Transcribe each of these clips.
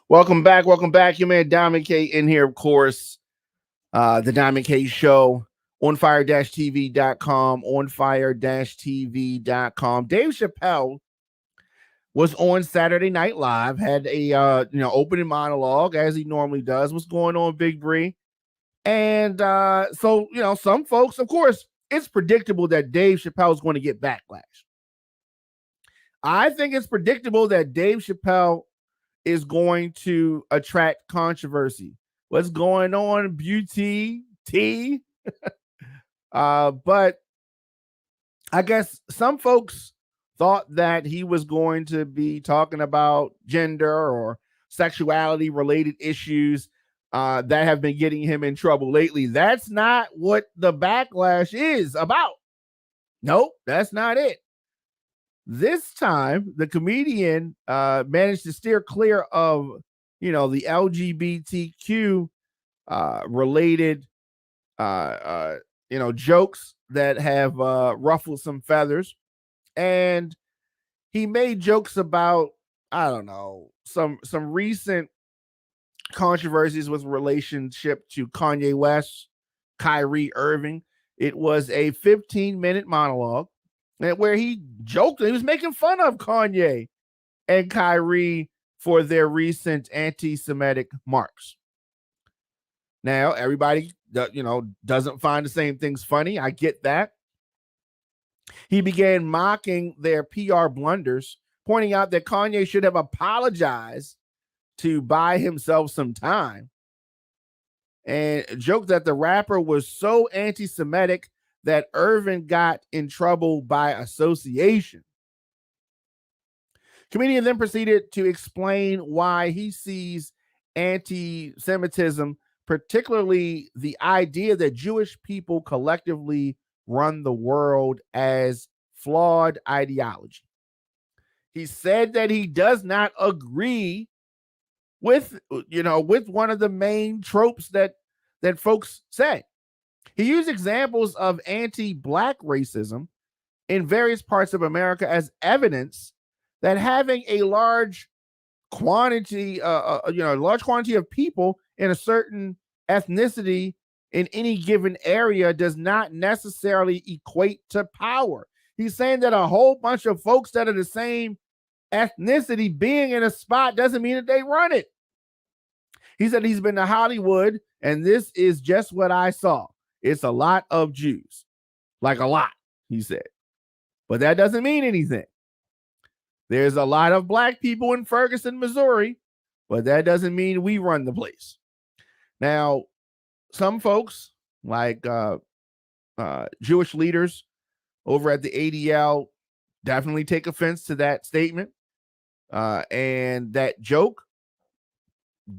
Welcome back. Welcome back. Your man Diamond K in here, of course. The Diamond K Show on fire-tv.com, on fire-tv.com. Dave Chappelle was on Saturday Night Live, had a opening monologue as he normally does. What's going on, Big Bree? And some folks, of course, it's predictable that Dave Chappelle is going to get backlash. I think it's predictable that Dave Chappelle is going to attract controversy. What's going on, Beauty T? But I guess some folks thought that he was going to be talking about gender or sexuality related issues that have been getting him in trouble lately. That's not what the backlash is about. Nope, that's not it. This time, the comedian managed to steer clear of, the LGBTQ related, jokes that have ruffled some feathers. And he made jokes about, I don't know, some recent controversies with relationship to Kanye West, Kyrie Irving. It was a 15-minute monologue where he joked, he was making fun of Kanye and Kyrie for their recent anti-Semitic marks. Now, everybody, doesn't find the same things funny. I get that. He began mocking their PR blunders, pointing out that Kanye should have apologized to buy himself some time, and joked that the rapper was so anti-Semitic that Irvin got in trouble by association. Comedian then proceeded to explain why he sees anti-Semitism, particularly the idea that Jewish people collectively run the world, as flawed ideology. He said that he does not agree with one of the main tropes that folks say. He used examples of anti-black racism in various parts of America as evidence that having a large quantity of people in a certain ethnicity in any given area does not necessarily equate to power. He's saying that a whole bunch of folks that are the same ethnicity being in a spot doesn't mean that they run it. He said he's been to Hollywood, and this is just what I saw. It's a lot of Jews. Like a lot, he said. But that doesn't mean anything. There's a lot of black people in Ferguson, Missouri, but that doesn't mean we run the place. Now, some folks, like Jewish leaders over at the ADL, definitely take offense to that statement. And that joke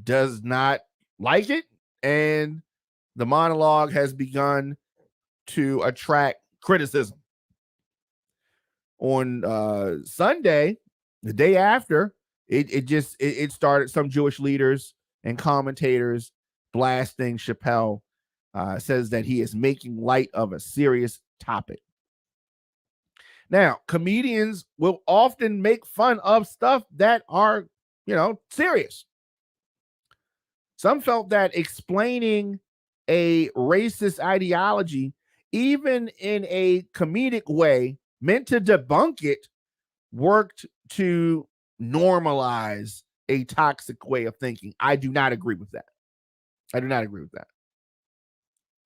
does not like it. And the monologue has begun to attract criticism. On Sunday, the day after, it started some Jewish leaders and commentators blasting Chappelle. Says that he is making light of a serious topic. Now, comedians will often make fun of stuff that are, serious. Some felt that explaining a racist ideology, even in a comedic way, meant to debunk it, worked to normalize a toxic way of thinking. I do not agree with that.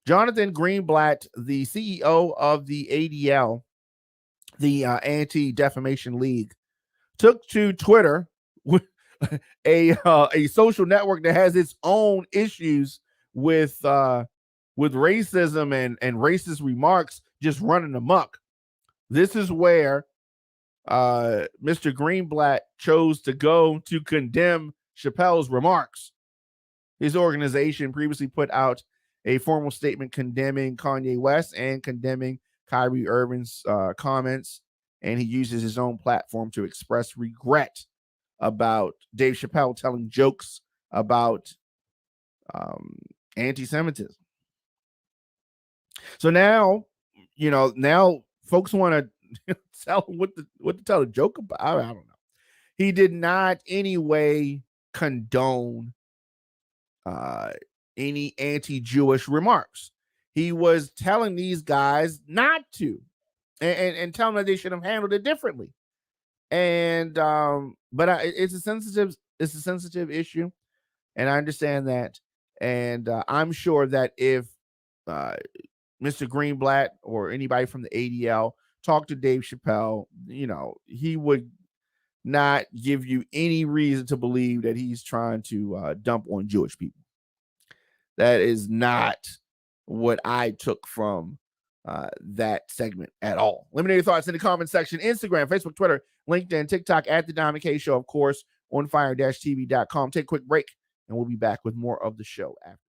Jonathan Greenblatt, the CEO of the ADL, the Anti-Defamation League, took to Twitter, a social network that has its own issues with racism and racist remarks just running amok. This is where Mr. Greenblatt chose to go to condemn Chappelle's remarks. His organization previously put out a formal statement condemning Kanye West and condemning Kyrie Irving's comments, and he uses his own platform to express regret about Dave Chappelle telling jokes about anti-Semitism. So now folks want to tell him what to tell a joke about. I don't know. He did not anyway condone any anti-Jewish remarks. He was telling these guys not to, and telling them that they should have handled it differently. And but it's a sensitive issue, and I understand that. And I'm sure that if Mr. Greenblatt or anybody from the ADL talked to Dave Chappelle, he would not give you any reason to believe that he's trying to dump on Jewish people. That is not what I took from that segment at all. Let me know your thoughts in the comment section. Instagram, Facebook, Twitter, LinkedIn, TikTok, at The Diamond K Show, of course, on fire-tv.com. Take a quick break, and we'll be back with more of the show after.